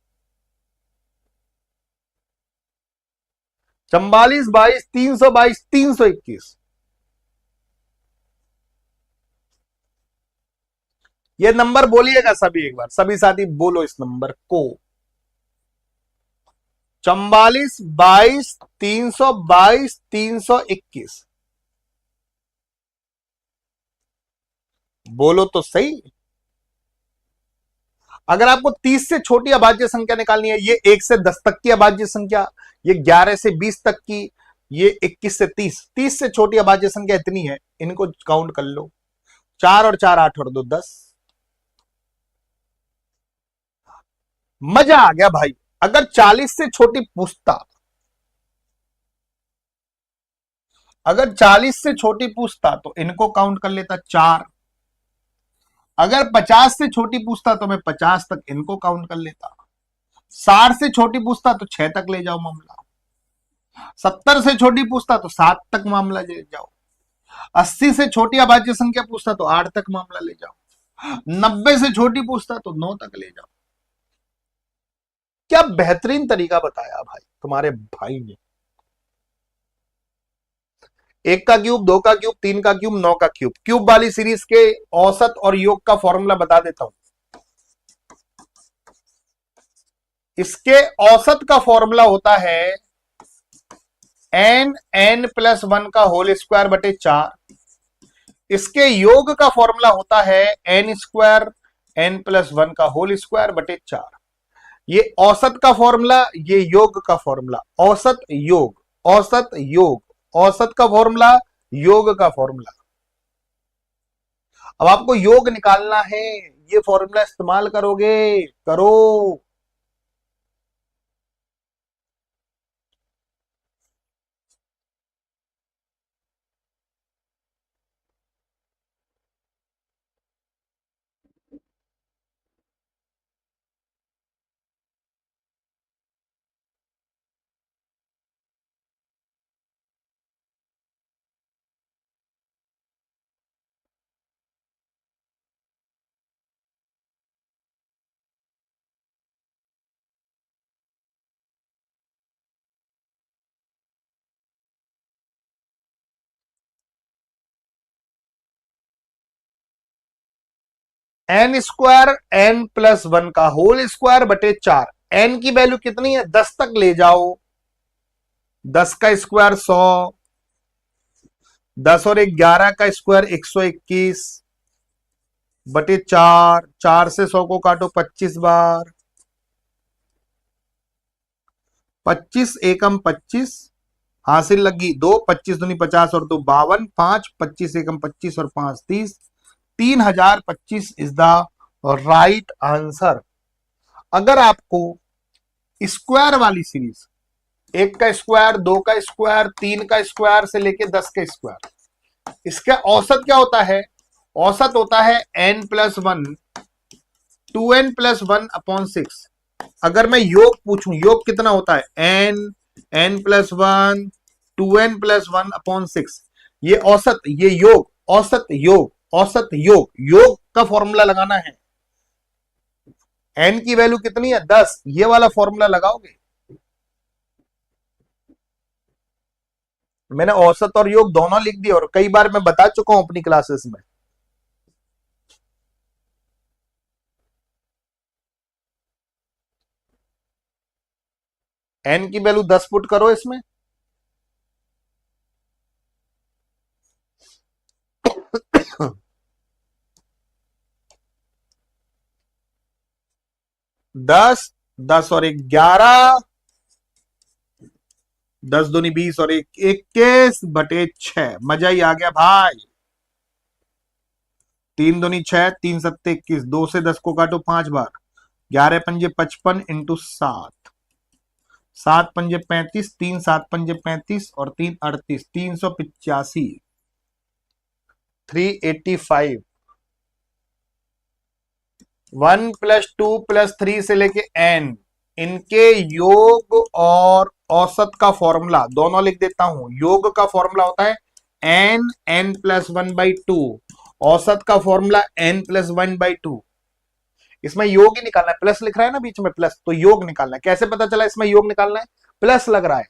Speaker 1: 44, 22, 322, 321। ये नंबर बोलिएगा सभी, एक बार सभी साथी बोलो इस नंबर को। 44, 22, 322, 321। बोलो तो सही। अगर आपको 30 से छोटी अभाज्य संख्या निकालनी है, ये 1 से 10 तक की अभाज्य संख्या, ये 11 से 20 तक की, ये 21 से 30, 30 से छोटी अभाज्य संख्या इतनी है, इनको काउंट कर लो। 4 और 4 8 और 2 10। मजा आ गया भाई। अगर 40 से छोटी पूछता, अगर 40 से छोटी पूछता तो इनको काउंट कर लेता 4। अगर 50 से छोटी पूछता तो मैं 50 तक इनको काउंट कर लेता। 60 से छोटी पूछता तो 6 तक ले जाओ मामला। 70 से छोटी पूछता तो 7 तक मामला ले जाओ। 80 से छोटी अभाज्य संख्या पूछता तो 8 तक मामला ले जाओ। 90 से छोटी पूछता तो 9 तक ले जाओ। क्या बेहतरीन तरीका बताया भाई तुम्हारे भाई ने। 1 का क्यूब, 2 का क्यूब, 3 का क्यूब, 9 का क्यूब। क्यूब वाली सीरीज के औसत और योग का फॉर्मूला बता देता हूं। इसके औसत का फॉर्मूला होता है n+1 का होल स्क्वायर बटे 4। इसके योग का फॉर्मूला होता है n² n+1 का होल स्क्वायर बटे 4। ये औसत का फॉर्मूला, ये योग का फॉर्मूला। औसत योग, औसत योग, औसत का फॉर्मूला, योग का फॉर्मूला। अब आपको योग निकालना है, ये फॉर्मूला इस्तेमाल करोगे, करो। n² n+1 का होल स्क्वायर बटे 4। n की वैल्यू कितनी है? 10 तक ले जाओ। 10 का स्क्वायर 100, 10 और 11 का स्क्वायर 121 बटे 4। 4 से 100 को काटो 25 बार। 25 एकम 25, हासिल लगी 2। 25 दूनी 50 और 2 52। 5 25 एकम 25 और 5 30। 3025 इज द राइट आंसर। अगर आपको स्क्वायर वाली सीरीज 1 का स्क्वायर, 2 का स्क्वायर, 3 का स्क्वायर से लेके 10 का स्क्वायर, इसका औसत क्या होता है? औसत होता है n+1 2n+1/6। अगर मैं योग पूछूं, योग कितना होता है? n+1 2n+1/6। ये औसत, ये योग, औसत योग, औसत योग, योग का फॉर्मूला लगाना है। n की वैल्यू कितनी है? 10। ये वाला फॉर्मूला लगाओगे। मैंने औसत और योग दोनों लिख दिया और कई बार मैं बता चुका हूं अपनी क्लासेस में। n की वैल्यू 10 पुट करो इसमें। दस, 10 और 11, 10 दूनी 20 और 1 21 बटे 6। मजा ही आ गया भाई। 3 दूनी 6, 3 सत्ते 21, 2 से 10 को काटो 5 बार। 11 पंजे 55 इंटू 7, 7 पंजे 35, 3 7 पंजे 35 और 3 38, 385, 385। 1 + 2 + 3 से लेके n, इनके योग और औसत का फॉर्मूला दोनों लिख देता हूं। योग का फॉर्मूला होता है n+1/2। औसत का फॉर्मूला n+1/2। इसमें योग ही निकालना है, प्लस लिख रहा है ना बीच में प्लस, तो योग निकालना है। कैसे पता चला इसमें योग निकालना है, प्लस लग रहा है।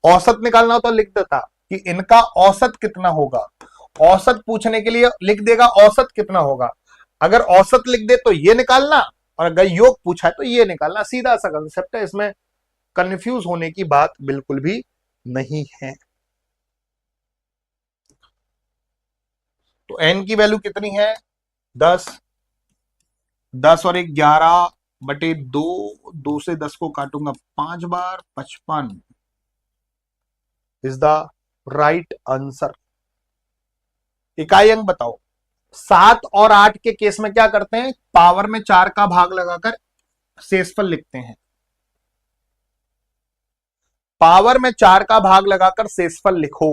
Speaker 1: औसत निकालना हो तो लिख देता कि इनका औसत कितना होगा, औसत पूछने के लिए लिख देगा औसत कितना होगा। अगर औसत लिख दे तो ये निकालना, और अगर योग पूछा है तो ये निकालना, सीधा सा कंसेप्ट है, इसमें कंफ्यूज होने की बात बिल्कुल भी नहीं है। तो एन की वैल्यू कितनी है, 10, 10 और 1 11 बटे 2, 2 से 10 को काटूंगा 5 बार, 55 इज द राइट आंसर। इकाई अंक बताओ। 7 और 8 के केस में क्या करते हैं, पावर में 4 का भाग लगाकर शेषफल लिखते हैं। पावर में 4 का भाग लगाकर शेषफल लिखो।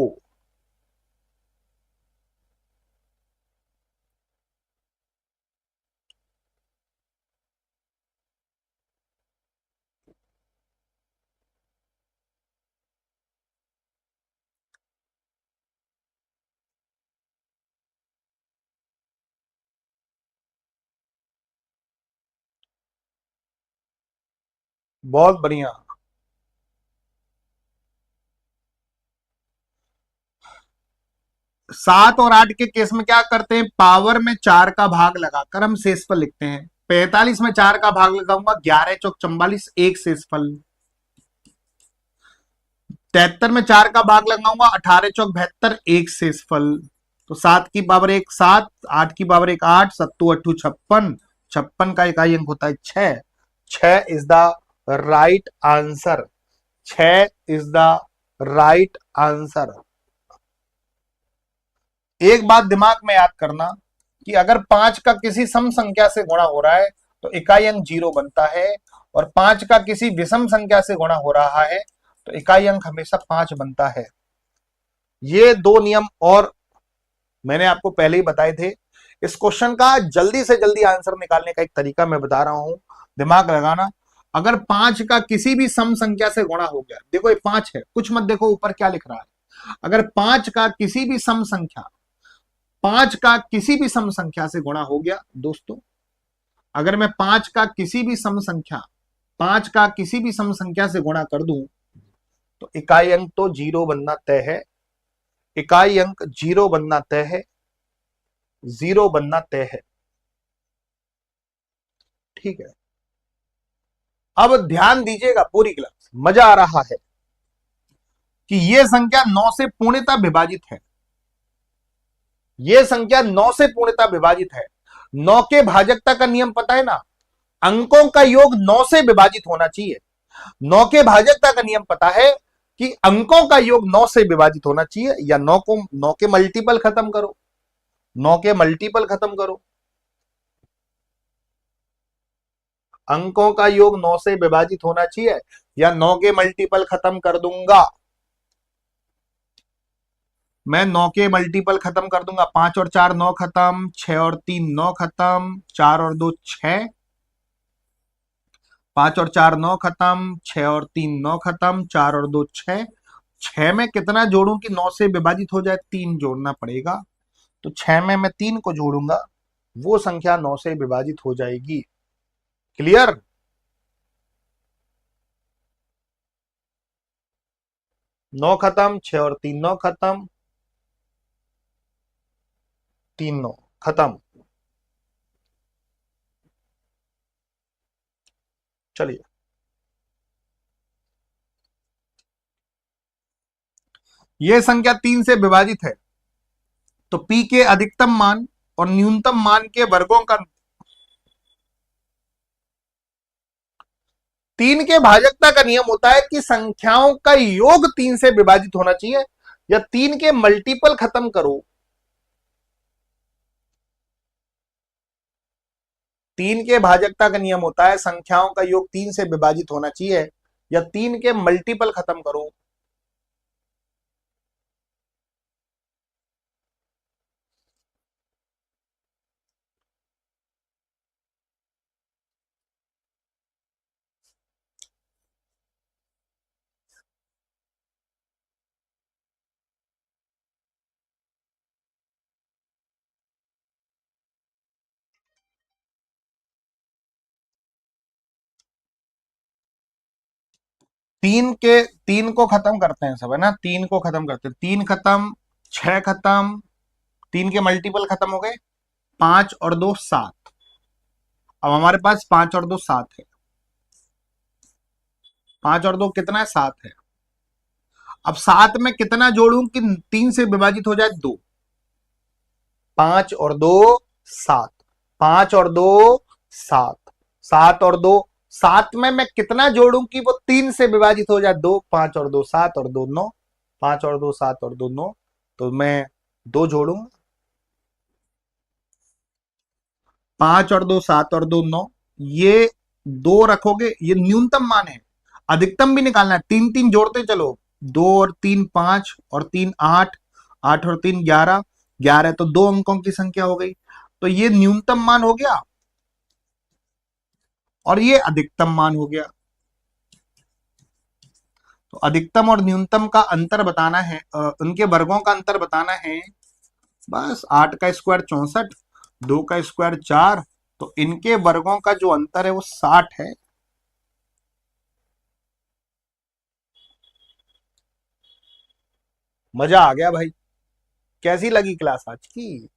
Speaker 1: बहुत बढ़िया। 7 और 8 के केस में क्या करते हैं, पावर में 4 का भाग लगाकर हम शेषफल लिखते हैं। 45 में 4 का भाग लगाऊंगा, 11 चौक 44, एक शेषफल। 73 में 4 का भाग लगाऊंगा, 18 चौक 72, एक शेषफल। तो 7 की पावर 1 7, 8 की पावर 1 8, 7 8 56, 56 का इकाई अंक होता है 6। 6 is the right answer, 6 is the right answer. एक बात दिमाग में याद करना कि अगर 5 का किसी सम संख्या से गुणा हो रहा है तो इकाई अंक 0 बनता है, और 5 का किसी विषम संख्या से गुणा हो रहा है तो इकाई अंक हमेशा 5 बनता है। ये दो नियम और मैंने आपको पहले ही बताए थे। इस क्वेश्चन का जल्दी से जल्दी आंसर निकालने का एक तरीका मैं बता रहा हूं, दिमाग लगाना। अगर 5 का किसी भी सम संख्या से गुणा हो गया, देखो ये 5 है, कुछ मत देखो ऊपर क्या लिख रहा है। अगर 5 का किसी भी सम संख्या, 5 का किसी भी सम संख्या से गुणा हो गया दोस्तों, अगर मैं 5 का किसी भी सम संख्या, 5 का किसी भी सम संख्या से गुणा कर दूं तो इकाई अंक तो 0 बनना तय है, इकाई अंक 0 बनना तय है, 0 बनना तय है। ठीक है, अब ध्यान दीजिएगा पूरी क्लास, मजा आ रहा है कि यह संख्या 9 से पूर्णतः विभाजित है, यह संख्या 9 से पूर्णतः विभाजित है। 9 के भाजकता का नियम पता है ना, अंकों का योग 9 से विभाजित होना चाहिए। 9 के भाजकता का नियम पता है कि अंकों का योग 9 से विभाजित होना चाहिए, या 9 के मल्टीपल खत्म करो, 9 के मल्टीपल खत्म करो। अंकों का योग 9 से विभाजित होना चाहिए, या 9 के मल्टीपल खत्म कर दूंगा। मैं 9 के मल्टीपल खत्म कर दूंगा, 5 और 4 9 खत्म, 6 और 3 9 खत्म, 4 और 2 6, 5 और 4 9 खत्म, 6 और 3 9 खत्म, 4 और 2 6। 6 में कितना जोड़ूं कि 9 से विभाजित हो जाए, 3 जोड़ना पड़ेगा। तो 6 में मैं 3 को जोड़ूंगा, वो संख्या 9 से विभाजित हो जाएगी। क्लियर? 9 खत्म, 6 और 3 9 खत्म, 3 9 खत्म। चलिए, यह संख्या 3 से विभाजित है, तो P के अधिकतम मान और न्यूनतम मान के वर्गों का, 3 के भाजकता का नियम होता है कि संख्याओं का योग 3 से विभाजित होना चाहिए, या 3 के मल्टीपल खत्म करो। 3 के भाजकता का नियम होता है संख्याओं का योग 3 से विभाजित होना चाहिए, या 3 के मल्टीपल खत्म करो। तीन को खत्म करते हैं सब, है ना, तीन को खत्म करते हैं, तीन खत्म, छह खत्म, तीन के मल्टीपल खत्म हो गए, पांच और दो सात। अब हमारे पास पांच और दो सात है, पांच और दो कितना है, सात है। अब सात में कितना जोड़ूं कि तीन से विभाजित हो जाए, दो। पांच और दो सात, पांच और दो सात, सात और दो, सात में मैं कितना जोड़ूं कि वो तीन से विभाजित हो जाए, दो। पांच और दो सात और दो नौ, पांच और दो सात और दो नौ, तो मैं दो जोड़ूंगा। पांच और दो सात और दो नौ, ये दो रखोगे, ये न्यूनतम मान है। अधिकतम भी निकालना है, तीन तीन जोड़ते चलो, दो और तीन पांच और तीन आठ, आठ और तीन ग्यारह, ग्यारह तो दो अंकों की संख्या हो गई, तो ये न्यूनतम मान हो गया और ये अधिकतम मान हो गया। तो अधिकतम और न्यूनतम का अंतर बताना है, उनके वर्गों का अंतर बताना है। बस आठ का स्क्वायर 64, दो का स्क्वायर 4, तो इनके वर्गों का जो अंतर है वो 60 है। मजा आ गया भाई। कैसी लगी क्लास आज की?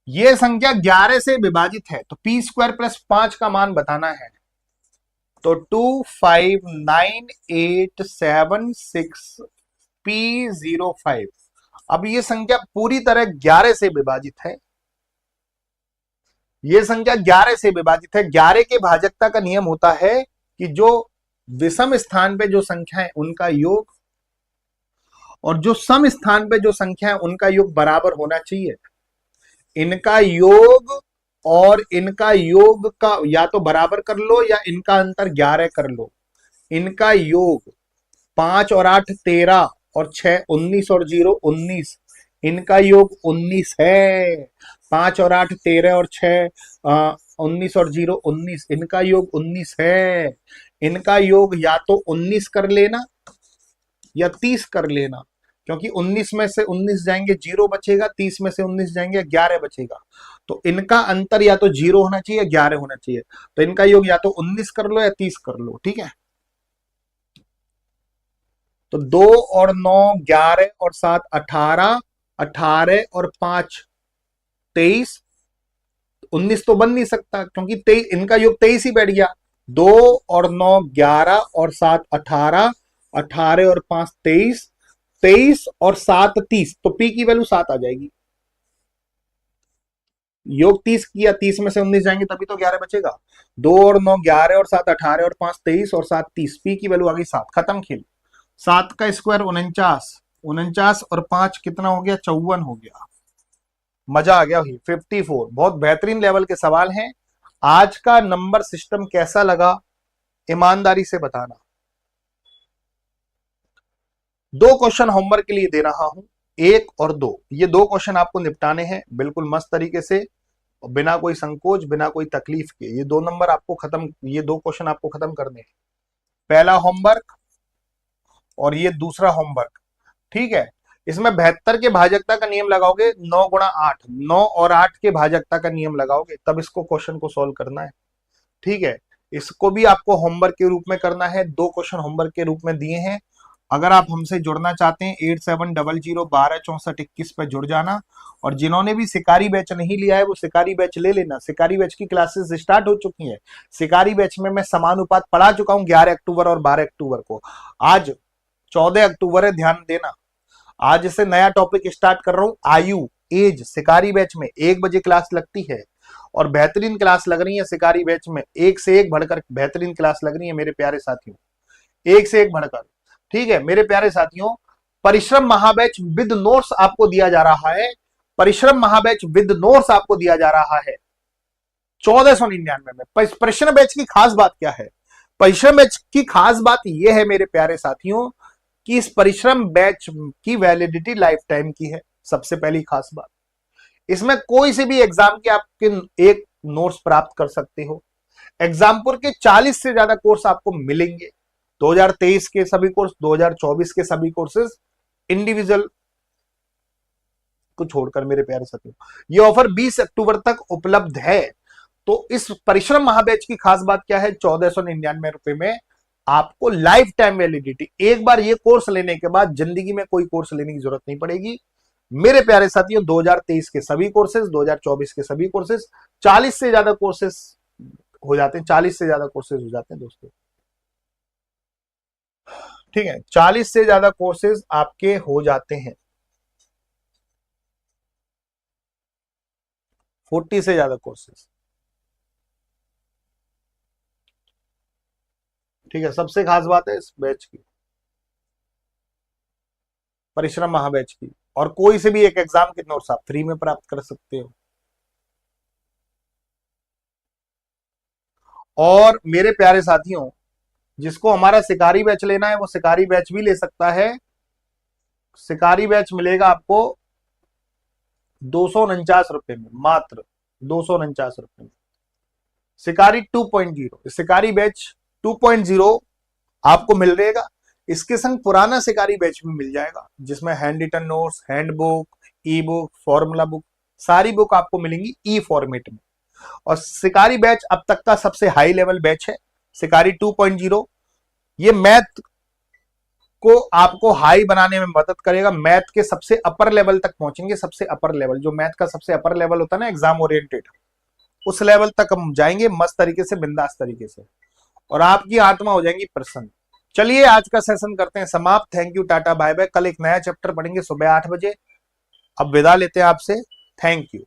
Speaker 1: ये संख्या 11 से विभाजित है, तो पी स्क्वायर प्लस 5 का मान बताना है। तो 2598766P05। अब ये संख्या पूरी तरह 11 से विभाजित है, ये संख्या 11 से विभाजित है। 11 के भाजकता का नियम होता है कि जो विषम स्थान पे जो संख्या है उनका योग और जो सम स्थान पे जो संख्या है उनका योग बराबर होना चाहिए। इनका योग और इनका योग का या तो बराबर कर लो या इनका अंतर 11 कर लो। इनका योग 5 और 8 13 और 6 19 और 0 19, इनका योग 19 है। 5 और 8 13 और 6 19 और 0 19, इनका योग 19 है। इनका योग या तो 19 कर लेना या 30 कर लेना, क्योंकि 19 में से 19 जाएंगे 0 बचेगा, 30 में से 19 जाएंगे 11 बचेगा। तो इनका अंतर या तो 0 होना चाहिए 11 होना चाहिए। तो इनका योग या तो 19 कर लो या 30 कर लो, ठीक है। तो 2 और 9 11 और 7 18, 18 और 5 23, 19 तो बन नहीं सकता क्योंकि 23, इनका योग 23 ही बैठ गया। 2 और 9 11 और 7 18, 18 और 5 23, 23 और 7 30, तो पी की वैल्यू 7 आ जाएगी। योग 30 किया, 30 में से 19 जाएंगे तभी तो 11 बचेगा। 2 और 9 11 और 7 18 और 5 23 और 7 30, पी की वैल्यू आ गई 7। खत्म खेल। 7 का स्क्वायर 49, 49 और 5 कितना हो गया, 54 हो गया। मजा आ गया भाई। 54 बहुत बेहतरीन लेवल के सवाल हैं। आज का नंबर सिस्टम कैसा लगा ईमानदारी से बताना। दो क्वेश्चन होमवर्क के लिए दे रहा हूं, एक और दो। ये दो क्वेश्चन आपको निपटाने हैं बिल्कुल मस्त तरीके से, बिना कोई संकोच बिना कोई तकलीफ के। ये दो नंबर आपको खत्म, ये दो क्वेश्चन आपको खत्म करने हैं। पहला होमवर्क और ये दूसरा होमवर्क, ठीक है। इसमें 72 के भाजकता का नियम लगाओगे, 9 गुणा 8, 9 और 8 के भाजकता का नियम लगाओगे, तब इसको क्वेश्चन को सोल्व करना है, ठीक है। इसको भी आपको होमवर्क के रूप में करना है, दो क्वेश्चन होमवर्क के रूप में दिए हैं। अगर आप हमसे जुड़ना चाहते हैं 8700126421 पे जुड़ जाना। और जिन्होंने भी शिकारी बैच नहीं लिया है वो शिकारी बैच ले लेना। शिकारी बैच की क्लासेस स्टार्ट हो चुकी हैं। शिकारी बैच में मैं समानुपात पढ़ा चुका हूं 11 अक्टूबर और 12 अक्टूबर को। आज 14 अक्टूबर है, ध्यान देना। आज से नया टॉपिक स्टार्ट कर रहा हूं, आयु, एज। शिकारी बैच में 1 बजे क्लास लगती है और बेहतरीन क्लास लग रही है शिकारी बैच में, एक से एक बढ़कर बेहतरीन क्लास लग रही है मेरे प्यारे साथियों, एक से एक बढ़कर, ठीक है मेरे प्यारे साथियों। परिश्रम महाबैच विद नोट्स आपको दिया जा रहा है, परिश्रम महाबैच विद नोट्स आपको दिया जा रहा है 1499 में। परिश्रम बैच की खास बात क्या है? परिश्रम बैच की खास बात यह है मेरे प्यारे साथियों कि इस परिश्रम बैच की वैलिडिटी लाइफ टाइम की है। सबसे पहली खास बात, इसमें कोई से भी एग्जाम के आपके एक नोट्स प्राप्त कर सकते हो। एग्जामपुर के 40 से ज्यादा कोर्स आपको मिलेंगे। 2023 के सभी कोर्स, 2024 के सभी कोर्सेज, इंडिविजुअल को छोड़कर मेरे प्यारे साथियों। यह ऑफर 20 अक्टूबर तक उपलब्ध है। तो इस परिश्रम महाबैच की खास बात क्या है? 1499 रुपए में आपको लाइफ टाइम वैलिडिटी, एक बार ये कोर्स लेने के बाद जिंदगी में कोई कोर्स लेने की जरूरत नहीं पड़ेगी। मेरे प्यारे साथियों, 2023 के सभी कोर्सेज, 2024 के सभी कोर्सेज, 40 से ज्यादा कोर्सेज हो जाते हैं, 40 से ज्यादा कोर्सेज हो जाते हैं दोस्तों। ठीक है, 40 से ज्यादा कोर्सेज आपके हो जाते हैं, 40 से ज्यादा कोर्सेज। ठीक है, सबसे खास बात है इस बैच की, परिश्रम महाबैच की, और कोई से भी एक एग्जाम के नोट्स आप फ्री में प्राप्त कर सकते हो। और मेरे प्यारे साथियों, जिसको हमारा शिकारी बैच लेना है वो शिकारी बैच भी ले सकता है। शिकारी बैच मिलेगा आपको 249 रुपए में, मात्र 249 रुपए में। शिकारी 2.0, शिकारी बैच 2.0 आपको मिल रहेगा। इसके संग पुराना शिकारी बैच भी मिल जाएगा, जिसमें hand written notes, hand book, e book, formula book, सारी बुक आपको मिलेंगी ई फॉर्मेट में। और शिकारी बैच अब तक का सबसे हाई लेवल बैच है, शिकारी 2.0। ये मैथ को आपको हाई बनाने में मदद करेगा। मैथ के सबसे अपर लेवल तक पहुंचेंगे, सबसे अपर लेवल, जो मैथ का सबसे अपर लेवल होता है ना एग्जाम ओरिएंटेड, उस लेवल तक हम जाएंगे मस्त तरीके से, बिंदास तरीके से, और आपकी आत्मा हो जाएंगी प्रसन्न। चलिए आज का सेशन करते हैं समाप्त। Thank you, tata, bye bye. कल एक नया चैप्टर पढ़ेंगे सुबह 8 बजे। अब विदा लेते हैं आपसे। Thank you.